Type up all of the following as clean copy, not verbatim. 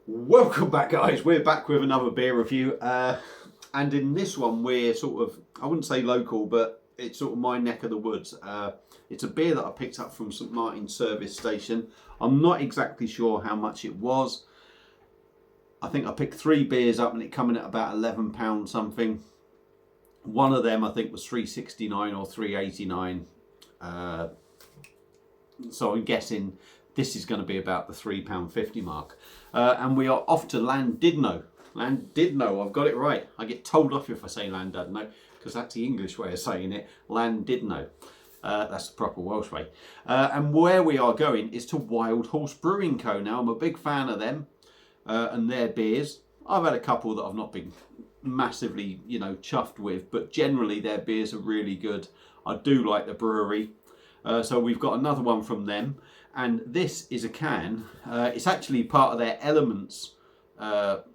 Welcome back, guys. We're back with another beer review, and in this one we're sort of, I wouldn't say local, but it's sort of my neck of the woods. It's a beer that I picked up from St Martin's service station. I'm not exactly sure how much it was. I think I picked 3 beers up and it coming at about £11 something. One of them I think was £3.69 or £3.89. So I'm guessing this is going to be about the £3.50 mark. And we are off to Llandudno. Llandudno, I've got it right. I get told off if I say Llandudno, because that's the English way of saying it. Llandudno. That's the proper Welsh way. And where we are going is to Wild Horse Brewing Co. Now, I'm a big fan of them and their beers. I've had a couple that I've not been massively, chuffed with, but generally their beers are really good. I do like the brewery. So we've got another one from them. And this is a can. It's actually part of their Elements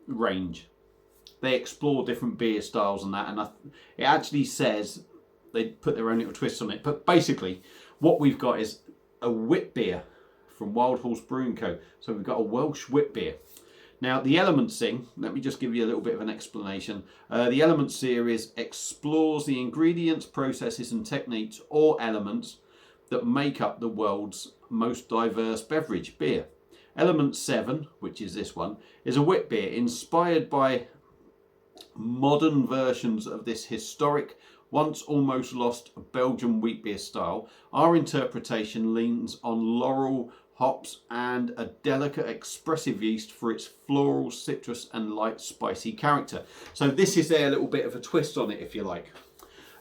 range. They explore different beer styles and that. And it actually says they put their own little twists on it. But basically, what we've got is a witbier from Wild Horse Brewing Co. So we've got a Welsh witbier. Now, the Elements thing, let me just give you a little bit of an explanation. The Elements series explores the ingredients, processes and techniques or elements that make up the world's most diverse beverage, beer. Element 7, which is this one, is a wit beer inspired by modern versions of this historic, once almost lost Belgian wheat beer style. Our interpretation leans on laurel hops and a delicate expressive yeast for its floral, citrus and light spicy character. So this is their little bit of a twist on it, if you like.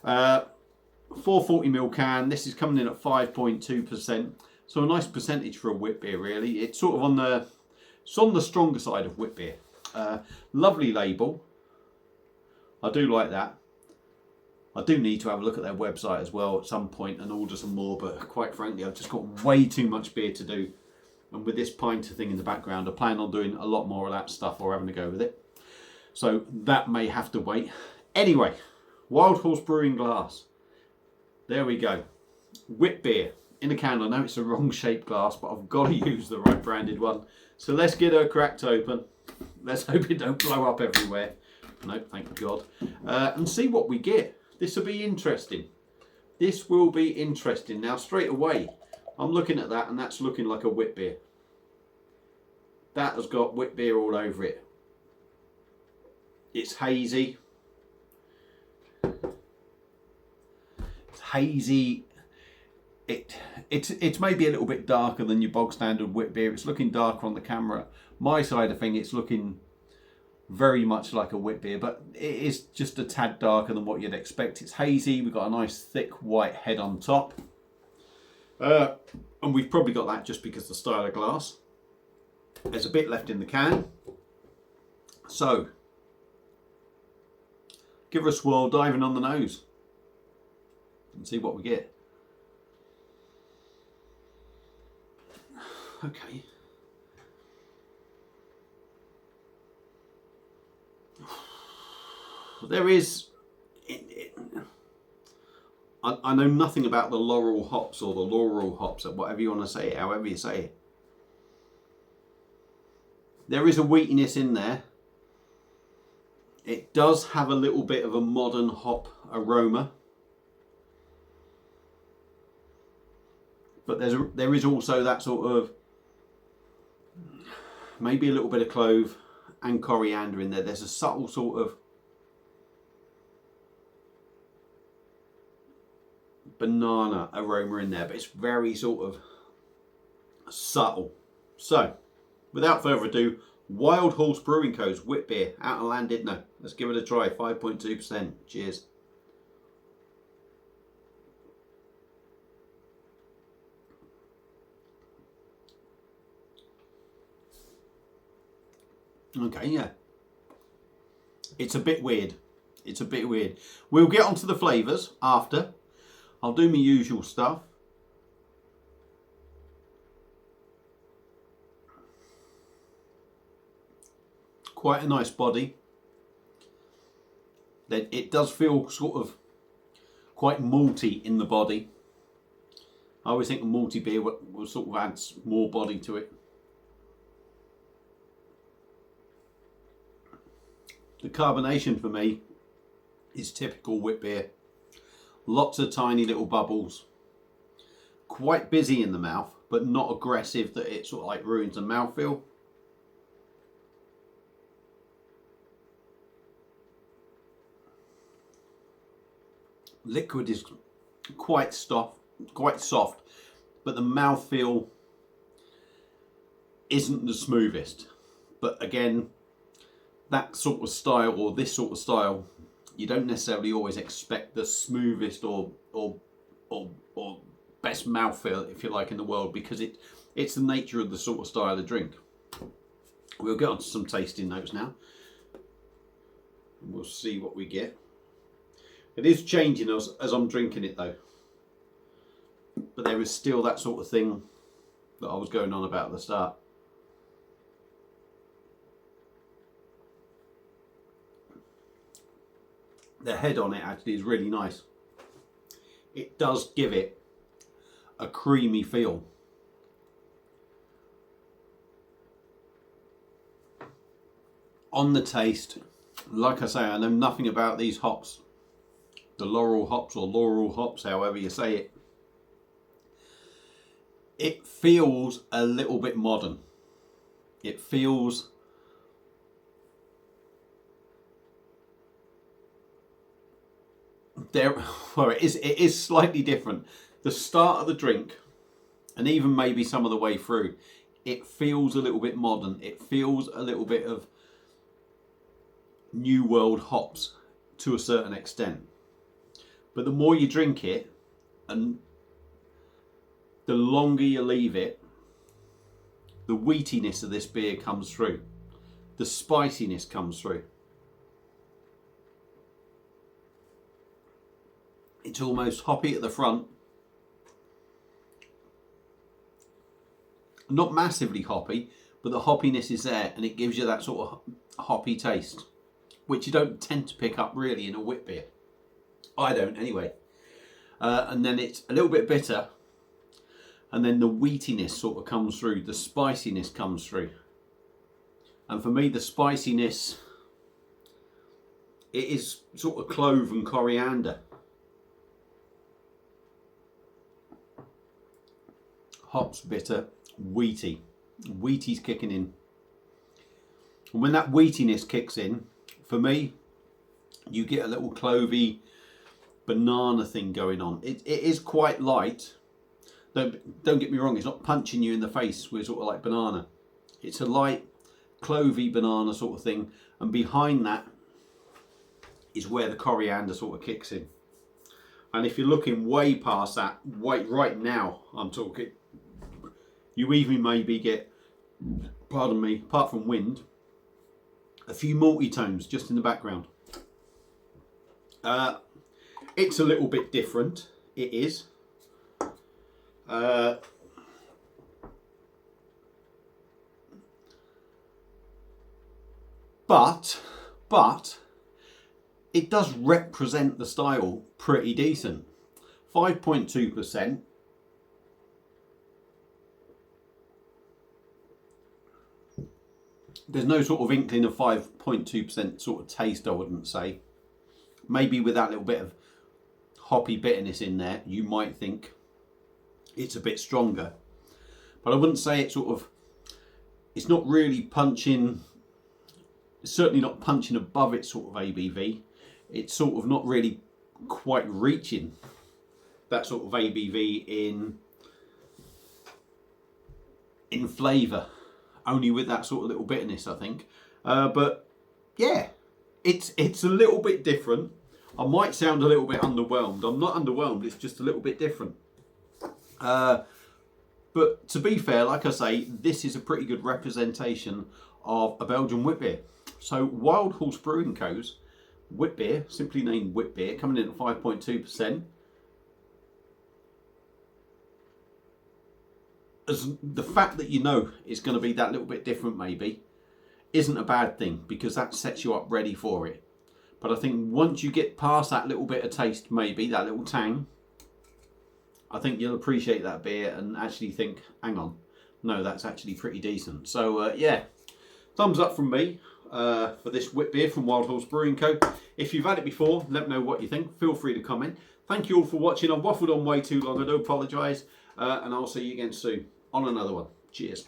440ml can. This is coming in at 5.2%. So a nice percentage for a wit beer, really. It's sort of on the stronger side of wit beer. Lovely label. I do like that. I do need to have a look at their website as well at some point and order some more, but quite frankly, I've just got way too much beer to do. And with this pinter thing in the background, I plan on doing a lot more of that stuff or having to go with it. So that may have to wait. Anyway, Wild Horse Brewing glass. There we go. Wit beer in a can. I know it's a wrong shaped glass, but I've got to use the right branded one. So let's get her cracked open. Let's hope it don't blow up everywhere. No, thank God. And see what we get. This will be interesting. This will be interesting. Now, straight away, I'm looking at that and that's looking like a wit beer. That has got wit beer all over it. It's hazy. Hazy. It's maybe a little bit darker than your bog standard wit beer. It's looking darker on the camera. My side of thing, it's looking very much like a wit beer, but it is just a tad darker than what you'd expect. It's hazy. We've got a nice thick white head on top, and we've probably got that just because of the style of glass. There's a bit left in the can, so give her a swirl, diving on the nose, and see what we get. Okay. There is... I know nothing about the laurel hops or the laurel hops, or whatever you want to say it, however you say it. There is a wheatiness in there. It does have a little bit of a modern hop aroma. But there is also that sort of, maybe a little bit of clove and coriander in there. There's a subtle sort of banana aroma in there, but it's very sort of subtle. So, without further ado, Wild Horse Brewing Co.'s wit beer out of Llandudno. Let's give it a try. 5.2%. Cheers. Okay, yeah. It's a bit weird. It's a bit weird. We'll get onto the flavours after. I'll do my usual stuff. Quite a nice body. It does feel sort of quite malty in the body. I always think a malty beer will sort of adds more body to it. The carbonation for me is typical wit beer. Lots of tiny little bubbles. Quite busy in the mouth, but not aggressive that it sort of like ruins the mouthfeel. Liquid is quite soft, but the mouthfeel isn't the smoothest. But again, that sort of style, or this sort of style, you don't necessarily always expect the smoothest or best mouthfeel, if you like, in the world, because it's the nature of the sort of style of drink. We'll get on to some tasting notes now. We'll see what we get. It is changing as I'm drinking it though. But there is still that sort of thing that I was going on about at the start. The head on it actually is really nice. It does give it a creamy feel. On the taste, like I say, I know nothing about these hops. The laurel hops or laurel hops, however you say it. It feels a little bit modern. It feels there, well, it is slightly different. The start of the drink, and even maybe some of the way through, it feels a little bit modern. It feels a little bit of new world hops to a certain extent. But the more you drink it, and the longer you leave it, the wheatiness of this beer comes through. The spiciness comes through. It's almost hoppy at the front. Not massively hoppy, but the hoppiness is there, and it gives you that sort of hoppy taste, which you don't tend to pick up really in a wit beer. I don't anyway. And then it's a little bit bitter, and then the wheatiness sort of comes through, the spiciness comes through. And for me, the spiciness, it is sort of clove and coriander. Hops, bitter, wheaty. Wheaty's kicking in. And when that wheatiness kicks in, for me, you get a little clovey banana thing going on. It is quite light. Don't get me wrong, it's not punching you in the face with sort of like banana. It's a light clovey banana sort of thing, and behind that is where the coriander sort of kicks in. And if you're looking way past that, right now I'm talking, you even maybe get, pardon me, apart from wind, a few malty tones just in the background. It's a little bit different, it is. But it does represent the style pretty decent. 5.2%. There's no sort of inkling of 5.2% sort of taste, I wouldn't say. Maybe with that little bit of hoppy bitterness in there, you might think it's a bit stronger. But I wouldn't say it's sort of, it's not really punching, it's certainly not punching above its sort of ABV. It's sort of not really quite reaching that sort of ABV in flavour. Only with that sort of little bitterness, I think. But yeah, it's a little bit different. I might sound a little bit underwhelmed. I'm not underwhelmed, it's just a little bit different. But to be fair, like I say, this is a pretty good representation of a Belgian wit beer. So Wild Horse Brewing Co.'s wit beer, simply named wit beer, coming in at 5.2%. As the fact that you know it's going to be that little bit different maybe isn't a bad thing, because that sets you up ready for it. But I think once you get past that little bit of taste, maybe that little tang, I think you'll appreciate that beer and actually think, hang on, no, that's actually pretty decent. So yeah, thumbs up from me. for this wit beer from Wild Horse Brewing Co. If you've had it before, let me know what you think. Feel free to comment. Thank you all for watching. I've waffled on way too long. I do apologise. And I'll see you again soon on another one. Cheers.